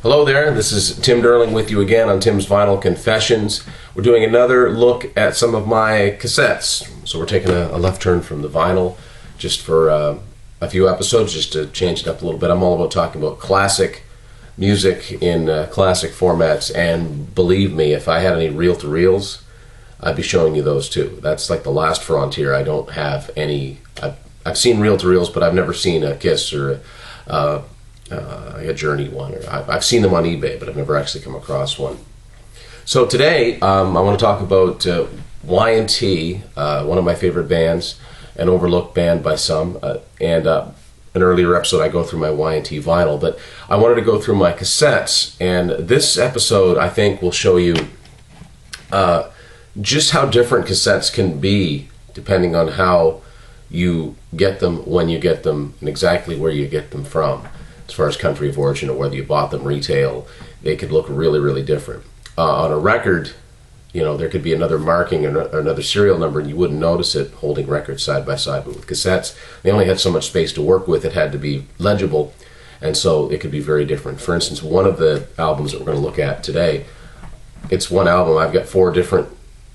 Hello there, this is Tim Derling with you again on Tim's Vinyl Confessions. We're doing another look at some of my cassettes. So we're taking a left turn from the vinyl just for a few episodes, just to change it up a little bit. I'm all about talking about classic music in classic formats, and believe me, if I had any reel-to-reels, I'd be showing you those too. That's like the last frontier. I don't have any. I've seen reel-to-reels, but I've never seen a Kiss or a Journey one. Or I've seen them on eBay, but I've never actually come across one. So today, I want to talk about Y&T, one of my favorite bands, an overlooked band by some, and an earlier episode I go through my Y&T vinyl, but I wanted to go through my cassettes, and this episode I think will show you just how different cassettes can be depending on how you get them, when you get them, and exactly where you get them from. As far as country of origin or whether you bought them retail, they could look really, really different. On a record, you know, there could be another marking or another serial number and you wouldn't notice it holding records side by side. But with cassettes, they only had so much space to work with. It had to be legible, and so it could be very different. For instance, one of the albums that we're going to look at today, it's one album. I've got 4 different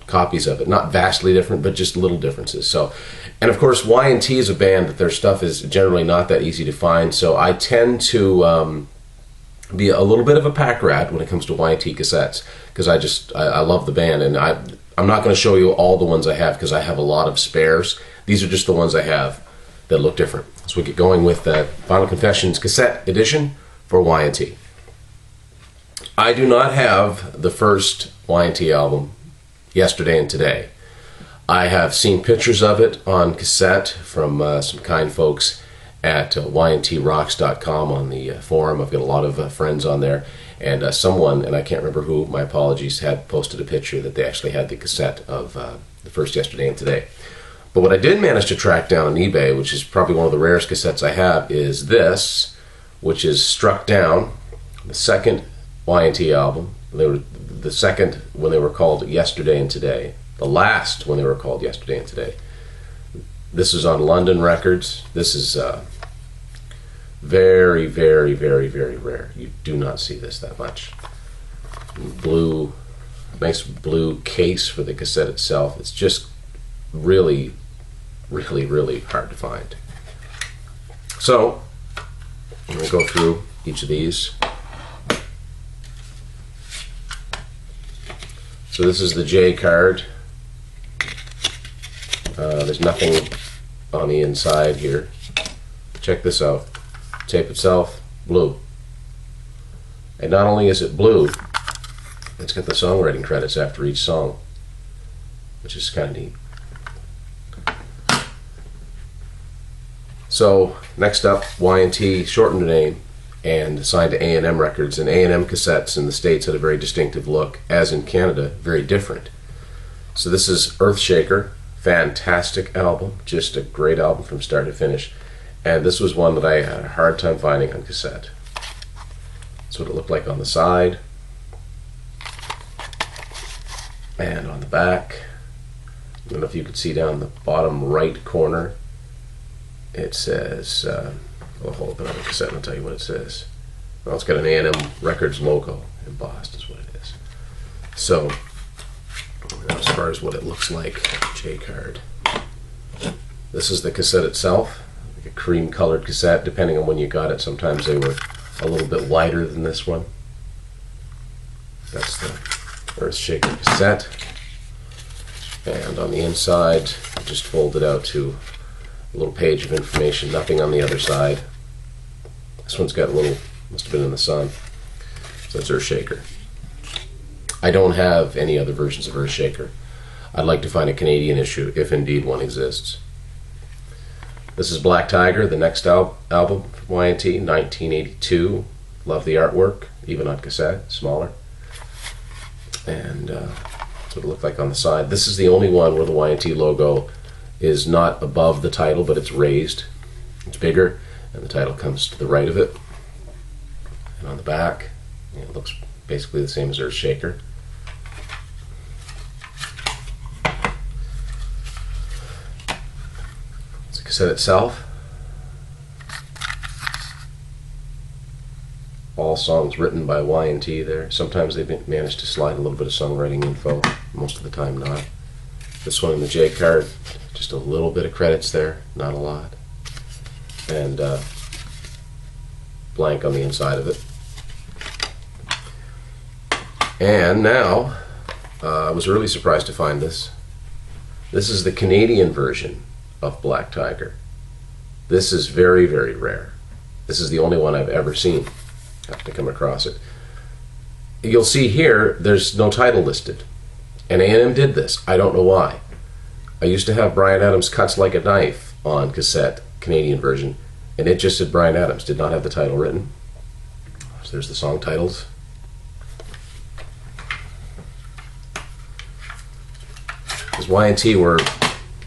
copies of it. Not vastly different, but just little differences. So, and of course, Y&T is a band that their stuff is generally not that easy to find, so I tend to be a little bit of a pack rat when it comes to Y&T cassettes, because I love the band, and I'm not going to show you all the ones I have because I have a lot of spares. These are just the ones I have that look different. So we get going with the Vinyl Confessions cassette edition for Y&T. I do not have the first Y&T album, Yesterday and Today. I have seen pictures of it on cassette from some kind folks at yntrocks.com on the forum. I've got a lot of friends on there, and someone, and I can't remember who, my apologies, had posted a picture that they actually had the cassette of the first Yesterday and Today. But what I did manage to track down on eBay, which is probably one of the rarest cassettes I have, is this, which is Struck Down, the second Y&T album. They were the second when they were called Yesterday and Today. The last when they were called Yesterday and Today. This is on London Records. This is very, very, very, very rare. You do not see this that much. Blue, nice blue case for the cassette itself. It's just really, really, really hard to find. So, I'm going to go through each of these. So this is the J card. There's nothing on the inside here. Check this out. Tape itself, blue. And not only is it blue, it's got the songwriting credits after each song, which is kind of neat. So next up, Y&T shortened name and signed to A&M Records, and A&M cassettes in the States had a very distinctive look, as in Canada, very different. So this is Earthshaker, fantastic album, just a great album from start to finish, and this was one that I had a hard time finding on cassette. That's what it looked like on the side, and on the back. I don't know if you could see down the bottom right corner, it says, I'll hold it on the cassette and I'll tell you what it says. Well, it's got an A&M Records logo embossed is what it is. So, as far as what it looks like, J card. This is the cassette itself, like a cream colored cassette, depending on when you got it. Sometimes they were a little bit wider than this one. That's the Earthshaker cassette. And on the inside, just fold it out to a little page of information, nothing on the other side. This one's got a little, must have been in the sun. So it's Earthshaker. I don't have any other versions of Earthshaker. I'd like to find a Canadian issue, if indeed one exists. This is Black Tiger, the next album from Y&T, 1982. Love the artwork, even on cassette, smaller. And that's what it looked like on the side. This is the only one where the Y&T logo is not above the title, but it's raised. It's bigger, and the title comes to the right of it. And on the back, it looks basically the same as Earthshaker. It's the cassette itself. all songs written by Y&T there. Sometimes they've managed to slide a little bit of songwriting info, most of the time not. This one in the J card, just a little bit of credits there, not a lot. And blank on the inside of it. And now, I was really surprised to find this. This is the Canadian version of Black Tiger. This is very, very rare. This is the only one I've ever seen. Have to come across it. You'll see here, there's no title listed. And A&M did this. I don't know why. I used to have Bryan Adams' Cuts Like a Knife on cassette, Canadian version, and it just said Bryan Adams, did not have the title written. So there's the song titles. Because Y&T were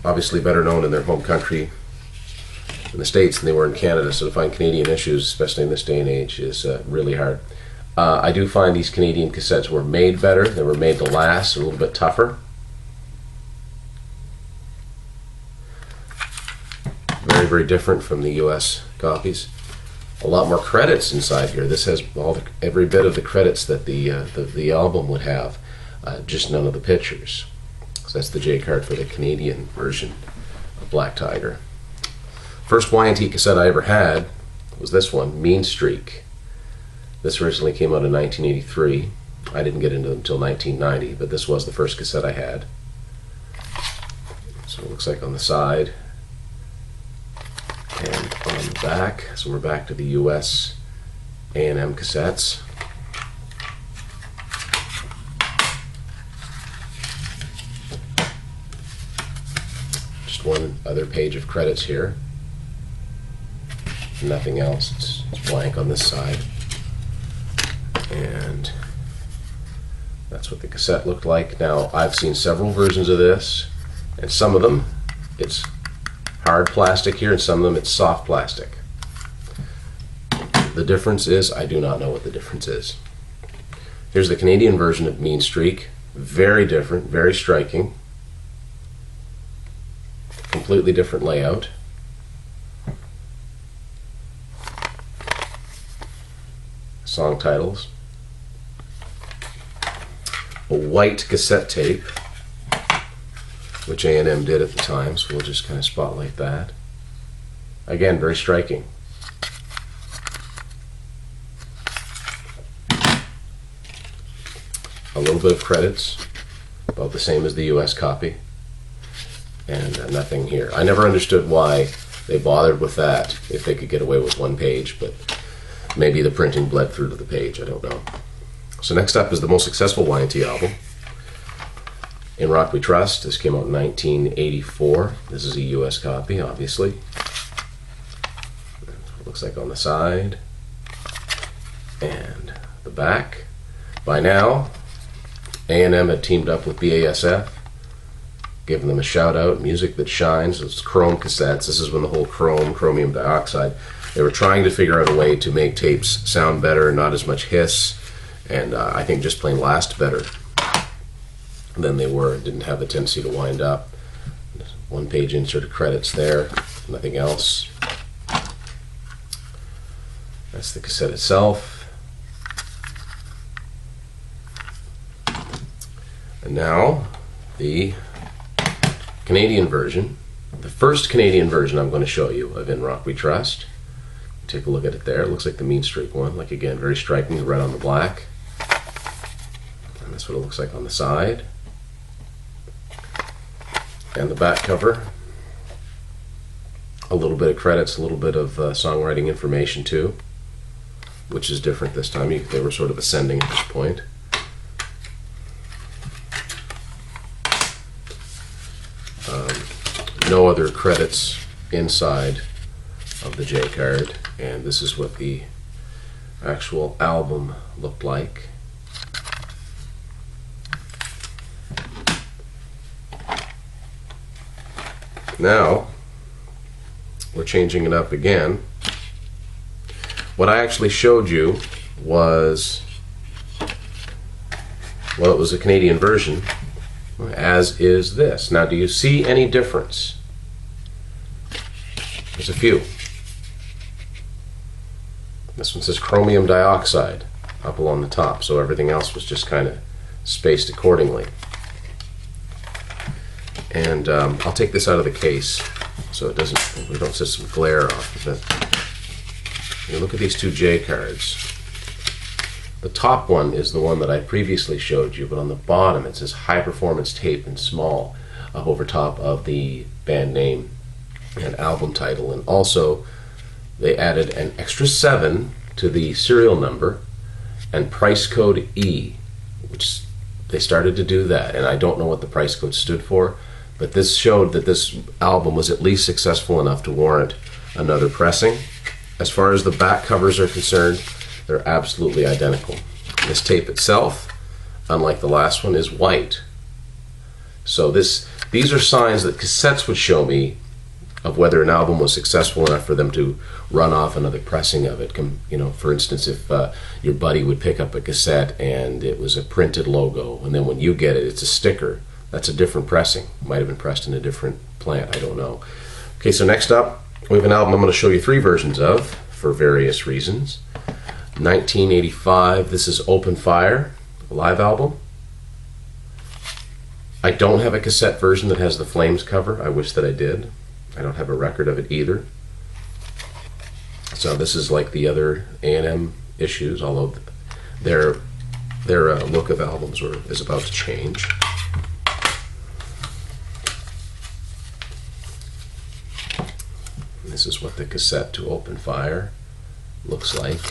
obviously better known in their home country in the States than they were in Canada, so to find Canadian issues, especially in this day and age, is really hard. I do find these Canadian cassettes were made better. They were made to last, a little bit tougher. Very, very different from the US copies. A lot more credits inside here. This has every bit of the credits that the album would have, just none of the pictures. So that's the J card for the Canadian version of Black Tiger. First Y&T cassette I ever had was this one, Mean Streak. This originally came out in 1983. I didn't get into it until 1990, but this was the first cassette I had. So it looks like on the side and on the back. So we're back to the US A&M cassettes. Just one other page of credits here. Nothing else. It's blank on this side. And that's what the cassette looked like. Now, I've seen several versions of this, and some of them it's hard plastic here, and some of them it's soft plastic. The difference is, I do not know what the difference is. Here's the Canadian version of Mean Streak. Very different, very striking. Completely different layout. Song titles. A white cassette tape, which A&M did at the time, so we'll just kind of spotlight that. Again, very striking. A little bit of credits, about the same as the US copy, and nothing here. I never understood why they bothered with that if they could get away with one page, but maybe the printing bled through to the page, I don't know. So next up is the most successful Y&T album, In Rock We Trust. This came out in 1984. This is a US copy, obviously. That's what it looks like on the side and the back. By now, A&M had teamed up with BASF, giving them a shout out, Music That Shines. It's chrome cassettes. This is when the whole chromium dioxide. They were trying to figure out a way to make tapes sound better, not as much hiss, and I think just plain last better than they were. Didn't have the tendency to wind up. One page insert of credits there, nothing else. That's the cassette itself. And now the Canadian version. The first Canadian version I'm going to show you of In Rock We Trust. Take a look at it there. It looks like the Mean Streak one. Like, again, very striking, red on the black. And that's what it looks like on the side. And the back cover. A little bit of credits, a little bit of songwriting information too, which is different this time. They were sort of ascending at this point. No other credits inside of the J card, and this is what the actual album looked like. Now we're changing it up again. What I actually showed you was, well, it was a Canadian version, as is this. Now, do you see any difference? There's a few. This one says chromium dioxide up along the top, so everything else was just kind of spaced accordingly. And I'll take this out of the case so it doesn't, we don't see some glare off of it. You look at these two J cards. The top one is the one that I previously showed you, but on the bottom it says high performance tape in small over top of the band name and album title. And also they added an extra 7 to the serial number and price code E, which they started to do that, and I don't know what the price code stood for, but this showed that this album was at least successful enough to warrant another pressing. As far as the back covers are concerned, they're absolutely identical. This tape itself, unlike the last one, is white. So these are signs that cassettes would show me of whether an album was successful enough for them to run off another pressing of it. You know, for instance, if your buddy would pick up a cassette and it was a printed logo, and then when you get it, it's a sticker, that's a different pressing. It might have been pressed in a different plant, I don't know. Okay, so next up, we have an album I'm going to show you 3 versions of for various reasons. 1985, this is Open Fire, a live album. I don't have a cassette version that has the Flames cover. I wish that I did. I don't have a record of it either. So this is like the other A&M issues, although their look of albums is about to change. This is what the cassette to Open Fire looks like.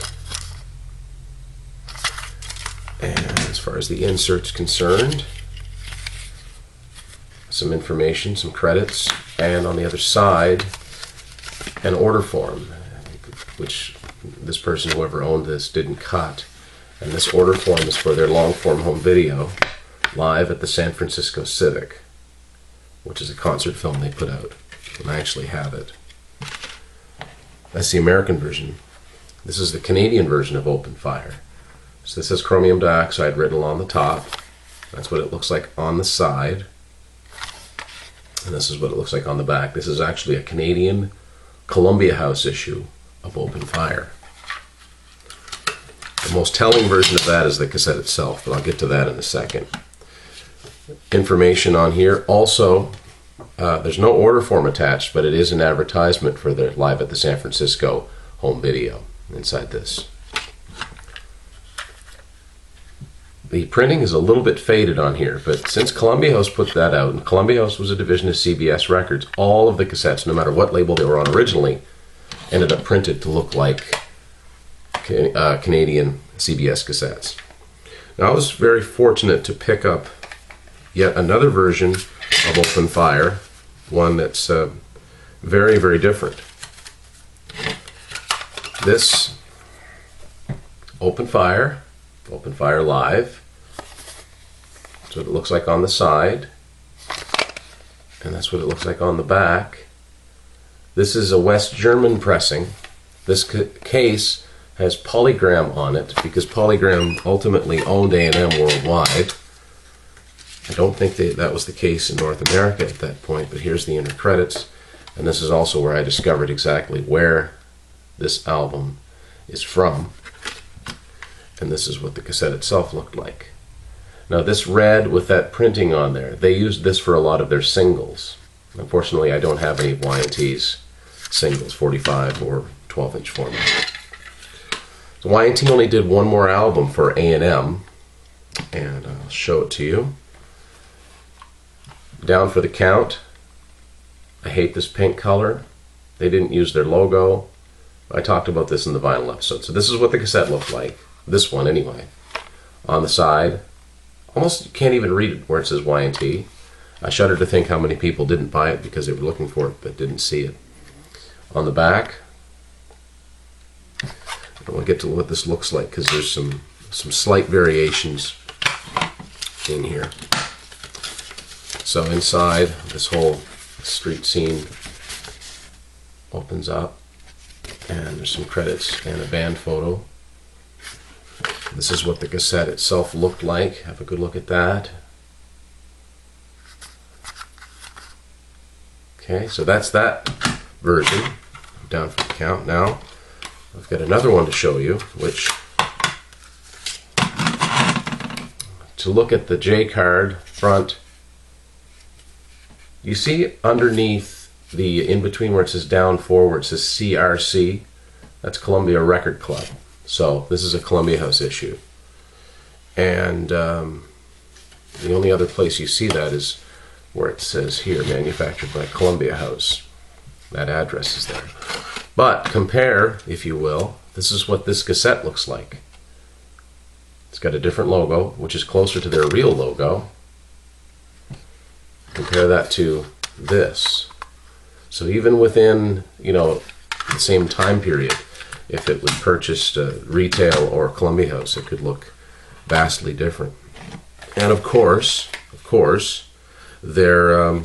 And as far as the insert's concerned, some information, some credits, and on the other side, an order form, which this person, whoever owned this, didn't cut. And this order form is for their long-form home video, live at the San Francisco Civic, which is a concert film they put out. And I actually have it. That's the American version. This is the Canadian version of Open Fire. So this has chromium dioxide written along the top. That's what it looks like on the side. And this is what it looks like on the back. This is actually a Canadian Columbia House issue of Open Fire. The most telling version of that is the cassette itself, but I'll get to that in a second. Information on here. Also, there's no order form attached, but it is an advertisement for their Live at the San Francisco home video inside this. The printing is a little bit faded on here, but since Columbia House put that out, and Columbia House was a division of CBS Records, all of the cassettes, no matter what label they were on originally, ended up printed to look like Canadian CBS cassettes. Now, I was very fortunate to pick up yet another version of Open Fire, one that's very, very different. This Open Fire Live. That's what it looks like on the side, and that's what it looks like on the back. This is a West German pressing. This case has Polygram on it because Polygram ultimately owned A&M worldwide. I don't think that was the case in North America at that point, but here's the inner credits, and this is also where I discovered exactly where this album is from. And this is what the cassette itself looked like. Now this red with that printing on there, they used this for a lot of their singles. Unfortunately, I don't have any of Y&T's singles, 45 or 12-inch format. So Y&T only did one more album for A&M, and I'll show it to you. Down for the Count. I hate this pink color. They didn't use their logo. I talked about this in the vinyl episode. So this is what the cassette looked like. This one anyway. On the side, almost can't even read it where it says Y&T. I shudder to think how many people didn't buy it because they were looking for it but didn't see it. On the back, I want to get to what this looks like because there's some slight variations in here. So inside, this whole street scene opens up, and there's some credits and a band photo. This is what the cassette itself looked like. Have a good look at that. Okay, so that's that version. Down for the Count now. I've got another one to show you, which, to look at the J card front, you see underneath the in-between where it says down 4, where it says CRC, that's Columbia Record Club. So this is a Columbia House issue. And the only other place you see that is where it says here, manufactured by Columbia House. That address is there. But compare, if you will, this is what this cassette looks like. It's got a different logo, which is closer to their real logo. Compare that to this. So even within, you know, the same time period, if it was purchased retail or Columbia House, it could look vastly different. And of course, they're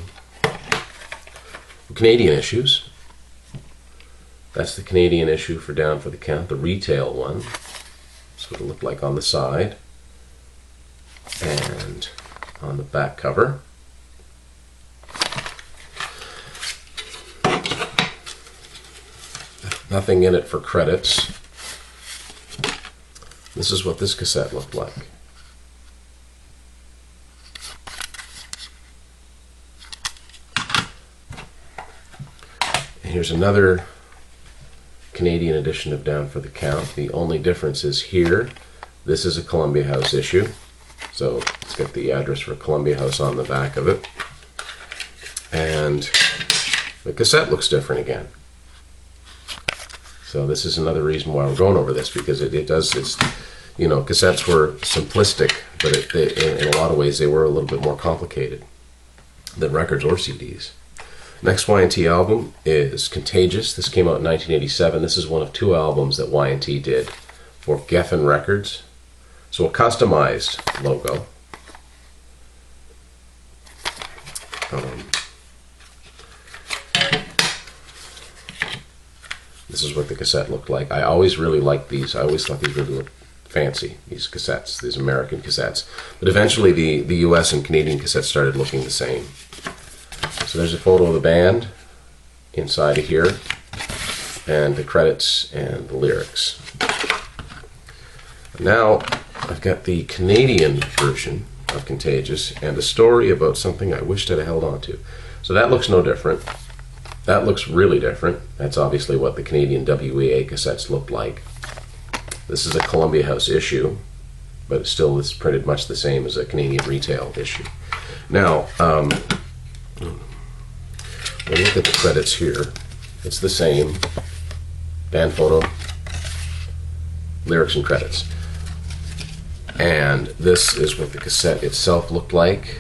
Canadian issues. That's the Canadian issue for Down for the Count, the retail one. That's what it looked like on the side. And on the back cover. Nothing in it for credits. This is what this cassette looked like. And here's another Canadian edition of Down for the Count. The only difference is here, this is a Columbia House issue. So it's got the address for Columbia House on the back of it. And the cassette looks different again. So this is another reason why we're going over this, because it's, you know, cassettes were simplistic, but in a lot of ways they were a little bit more complicated than records or CDs. Next Y&T album is Contagious. This came out in 1987. This is one of 2 albums that Y&T did for Geffen Records. So a customized logo. This is what the cassette looked like. I always really liked these. I always thought these really looked fancy, these cassettes, these American cassettes. But eventually the US and Canadian cassettes started looking the same. So there's a photo of the band inside of here, and the credits and the lyrics. Now I've got the Canadian version of Contagious and a story about something I wished I'd held on to. So that looks no different. That looks really different. That's obviously what the Canadian WEA cassettes looked like. This is a Columbia House issue, but still it's printed much the same as a Canadian retail issue. Now, when you look at the credits here, it's the same. Band photo, lyrics and credits. And this is what the cassette itself looked like.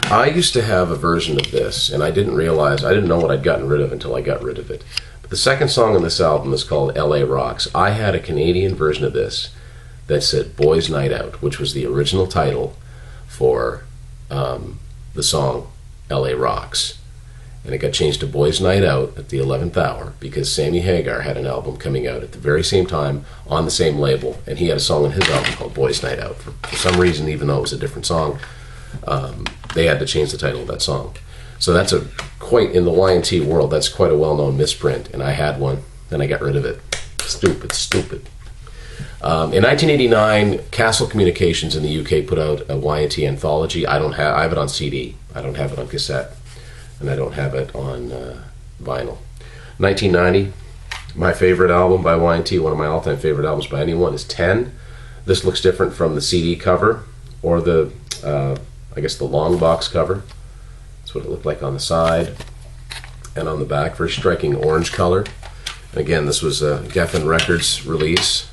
I used to have a version of this, and I didn't know what I'd gotten rid of until I got rid of it. But the second song on this album is called LA Rocks. I had a Canadian version of this that said Boys Night Out, which was the original title for the song LA Rocks. And it got changed to Boys Night Out at the 11th hour because Sammy Hagar had an album coming out at the very same time on the same label, and he had a song on his album called Boys Night Out. For some reason, even though it was a different song, they had to change the title of that song. So that's in the Y&T world, that's quite a well-known misprint, and I had one, then I got rid of it. Stupid. In 1989, Castle Communications in the UK put out a Y&T anthology. I have it on CD. I don't have it on cassette, and I don't have it on vinyl. 1990, my favorite album by Y&T, one of my all-time favorite albums by anyone, is 10. This looks different from the CD cover or the I guess the long box cover. That's what it looked like on the side and on the back. Very striking orange color. And again, this was a Geffen Records release.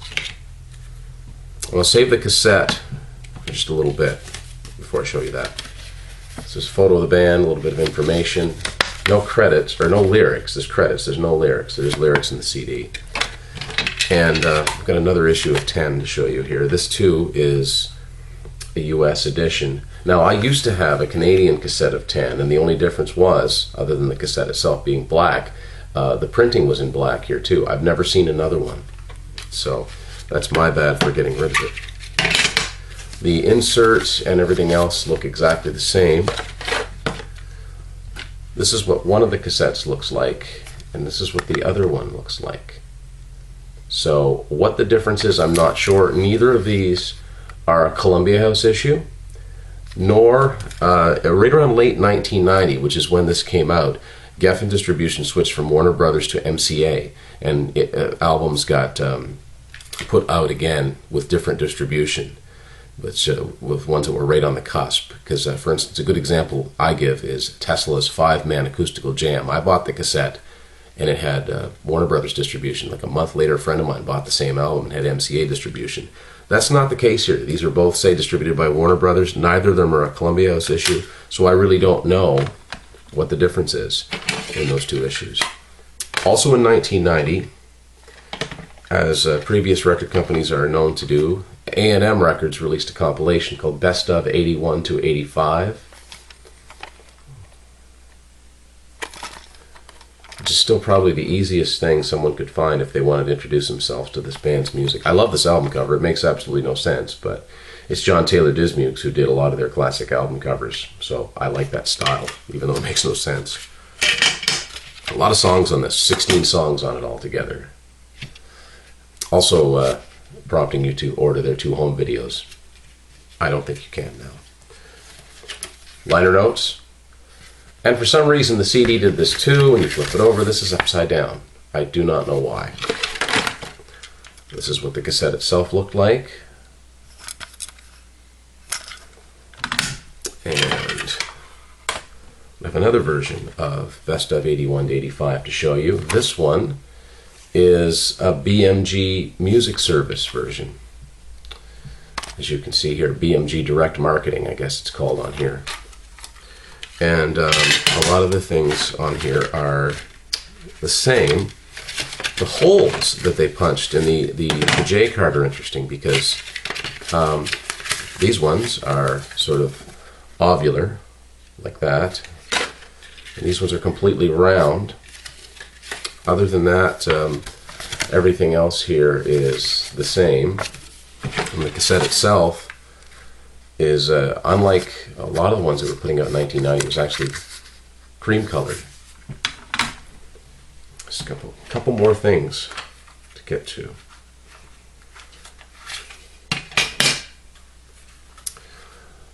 I'll save the cassette for just a little bit before I show you that. This is a photo of the band, a little bit of information. No credits, or no lyrics. There's credits, there's no lyrics. There's lyrics in the CD. And I've got another issue of 10 to show you here. This too is a US edition. Now, I used to have a Canadian cassette of 10, and the only difference was, other than the cassette itself being black, the printing was in black here too. I've never seen another one. So that's my bad for getting rid of it. The inserts and everything else look exactly the same. This is what one of the cassettes looks like, and this is what the other one looks like. So what the difference is, I'm not sure. Neither of these are a Columbia House issue, nor right around late 1990, which is when this came out, Geffen Distribution switched from Warner Brothers to MCA, and albums got put out again with different distribution, with ones that were right on the cusp. Because, for instance, a good example I give is Tesla's 5-Man Acoustical Jam. I bought the cassette, and it had Warner Brothers distribution. Like a month later, a friend of mine bought the same album and had MCA distribution. That's not the case here. These are both, say, distributed by Warner Brothers. Neither of them are a Columbia House issue, so I really don't know what the difference is in those two issues. Also in 1990, as previous record companies are known to do, A&M Records released a compilation called Best of 81 to 85, which is still probably the easiest thing someone could find if they wanted to introduce themselves to this band's music. I love this album cover. It makes absolutely no sense, but it's John Taylor Dismukes who did a lot of their classic album covers, so I like that style, even though it makes no sense. A lot of songs on this, 16 songs on it altogether. Also prompting you to order their 2 home videos. I don't think you can now. Liner notes. And for some reason the CD did this too. When you flip it over, this is upside down. I do not know why. This is what the cassette itself looked like. And I have another version of Best of 81 to 85 to show you. This one is a BMG Music Service version. As you can see here, BMG Direct Marketing, I guess it's called on here. And a lot of the things on here are the same. The holes that they punched in the J card are interesting because these ones are sort of ovular, like that. And these ones are completely round. Other than that, everything else here is the same. And the cassette itself is, unlike a lot of the ones that were putting out in 1990, it was actually cream colored. Just a couple more things to get to.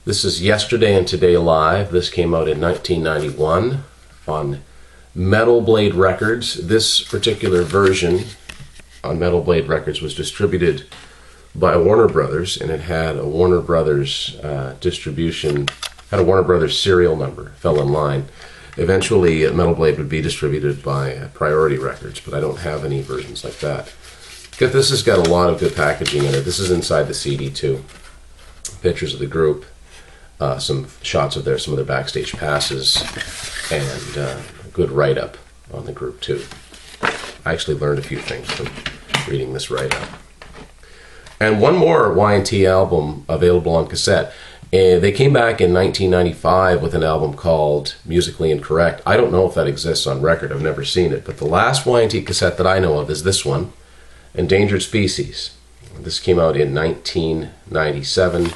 This is Yesterday and Today Live. This came out in 1991 on Metal Blade Records. This particular version on Metal Blade Records was distributed by Warner Brothers, and it had a Warner Brothers distribution, had a Warner Brothers serial number, fell in line. Eventually, Metal Blade would be distributed by Priority Records, but I don't have any versions like that. This has got a lot of good packaging in it. This is inside the CD too. Pictures of the group. Some shots of some of their backstage passes, and a good write-up on the group too. I actually learned a few things from reading this write-up. And one more Y&T album available on cassette. They came back in 1995 with an album called Musically Incorrect. I don't know if that exists on record. I've never seen it. But the last Y&T cassette that I know of is this one, Endangered Species. This came out in 1997.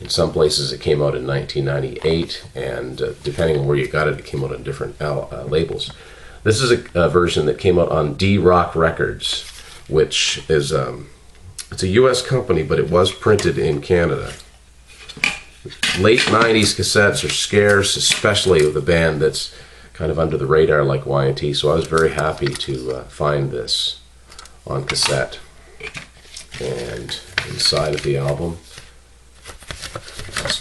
In some places it came out in 1998, and depending on where you got it, it came out on different labels. This is a version that came out on D-Rock Records, which is it's a U.S. company, but it was printed in Canada. Late 90s cassettes are scarce, especially with a band that's kind of under the radar like Y&T, so I was very happy to find this on cassette. And inside of the album,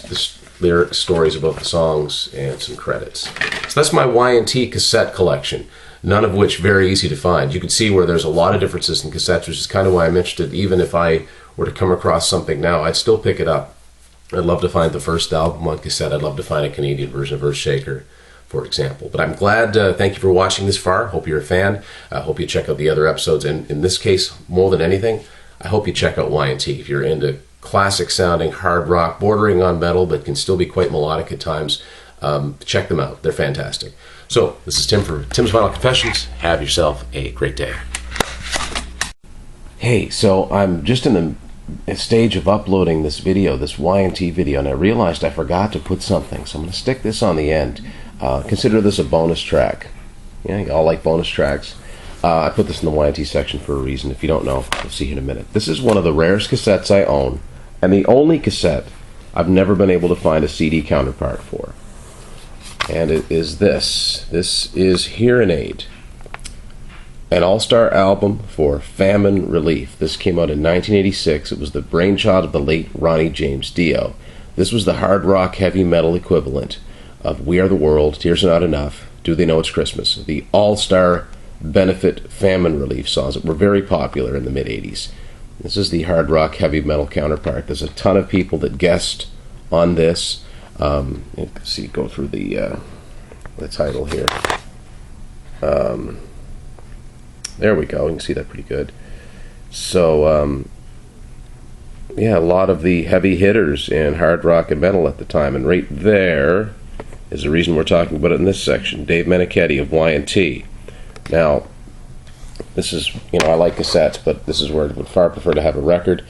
this lyric stories about the songs and some credits. So that's my Y&T cassette collection, none of which very easy to find. You can see where there's a lot of differences in cassettes, which is kind of why I'm interested. Even if I were to come across something now, I'd still pick it up. I'd love to find the first album on cassette. I'd love to find a Canadian version of Earthshaker, for example. But I'm glad, thank you for watching this far. Hope you're a fan. I hope you check out the other episodes. And in this case, more than anything, I hope you check out Y&T. If you're into classic sounding hard rock, bordering on metal, but can still be quite melodic at times, check them out. They're fantastic. So, this is Tim for Tim's Vinyl Confessions. Have yourself a great day. Hey, so I'm just in the stage of uploading this video, this Y&T video, and I realized I forgot to put something, so I'm going to stick this on the end. Consider this a bonus track. Yeah, you all like bonus tracks. I put this in the Y&T section for a reason. If you don't know, you'll see in a minute. This is one of the rarest cassettes I own, and the only cassette I've never been able to find a CD counterpart for. And it is this. This is Hearin' Aid, an all-star album for famine relief. This came out in 1986. It was the brainchild of the late Ronnie James Dio. This was the hard rock heavy metal equivalent of We Are the World, Tears Are Not Enough, Do They Know It's Christmas? The all-star benefit famine relief songs that were very popular in the mid-'80s. This is the hard rock heavy metal counterpart. There's a ton of people that guessed on this. You can see, go through the title here. There we go. You can see that pretty good. So, yeah, a lot of the heavy hitters in hard rock and metal at the time. And right there is the reason we're talking about it in this section. Dave Meniketti of Y&T. Now, this is, I like cassettes, but this is where I would far prefer to have a record.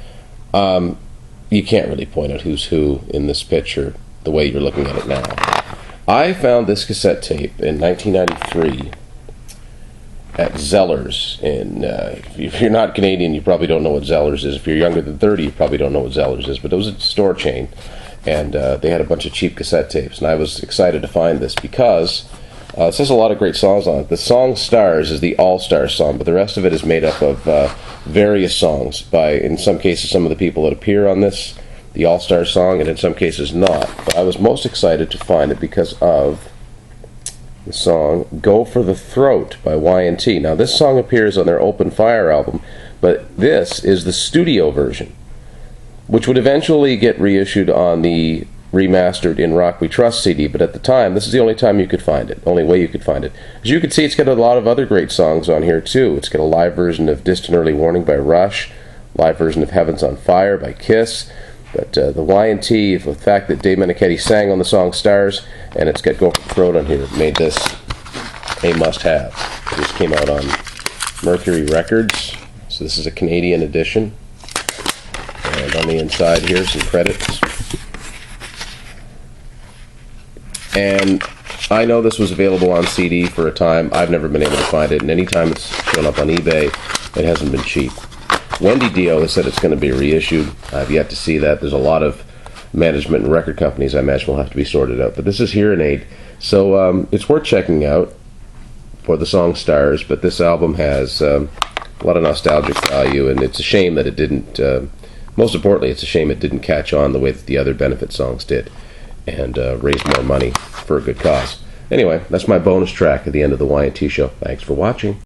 You can't really point out who's who in this picture the way you're looking at it now. I found this cassette tape in 1993 at Zeller's. If you're not Canadian, you probably don't know what Zeller's is. If you're younger than 30, you probably don't know what Zeller's is. But it was a store chain, and they had a bunch of cheap cassette tapes. And I was excited to find this because it says a lot of great songs on it. The song Stars is the all-star song, but the rest of it is made up of various songs by, in some cases, some of the people that appear on this, the all-star song, and in some cases not. But I was most excited to find it because of the song Go for the Throat by Y&T. Now, this song appears on their Open Fire album, but this is the studio version, which would eventually get reissued on the remastered In Rock We Trust CD, but at the time, this is the only time you could find it, only way you could find it. As you can see, it's got a lot of other great songs on here, too. It's got a live version of Distant Early Warning by Rush, live version of Heaven's on Fire by Kiss, but the Y&T, the fact that Dave Meniketti sang on the song Stars, and it's got Go for the Throat on here, made this a must-have. This came out on Mercury Records, so this is a Canadian edition. And on the inside here, some credits. And I know this was available on CD for a time. I've never been able to find it, and anytime it's shown up on eBay, it hasn't been cheap. Wendy Dio has said it's going to be reissued. I've yet to see that. There's a lot of management and record companies I imagine will have to be sorted out. But this is Hearin' Aid. So it's worth checking out for the song Stars, but this album has a lot of nostalgic value, and it's a shame that it didn't, most importantly, it's a shame it didn't catch on the way that the other benefit songs did and raise more money for a good cause. Anyway, that's my bonus track at the end of the Y&T show. Thanks for watching.